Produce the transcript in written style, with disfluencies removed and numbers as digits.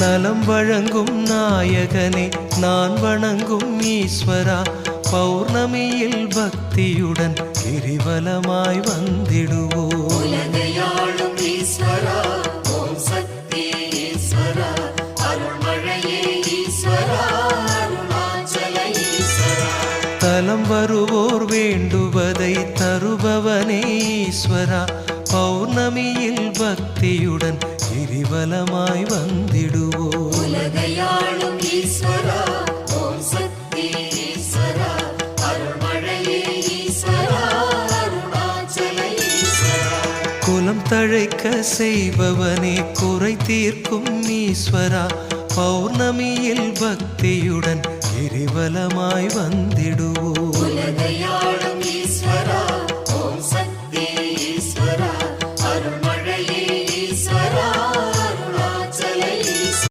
நலம் வழங்கும் நாயகனே நான் வணங்கும் ஈஸ்வரா பௌர்ணமியில் பக்தியுடன் கிரிவலமாய் வந்திடுவோம். உலகையாளும் ஈஸ்வரா ஓம் சக்தி ஈஸ்வரா அருள்மழையே ஈஸ்வரா அருணாச்சல ஈஸ்வரா. தலம் வருவோர் வேண்டுவதை தருபவனே ஈஸ்வரா பௌர்ணமியில் பக்தியுடன் கிரிவலமாய் வந்திடுவோம். உலகையாளும் ஈஸ்வரா ஓம் சக்தி ஈஸ்வரா அருள்மழையே ஈஸ்வரா அருணாச்சல ஈஸ்வரா. குலம் தழைக்க செய்பவனே குறை தீர்க்கும் ஈஸ்வரா பௌர்ணமியில் பக்தியுடன் கிரிவலமாய் வந்திடுவோம். உலகையா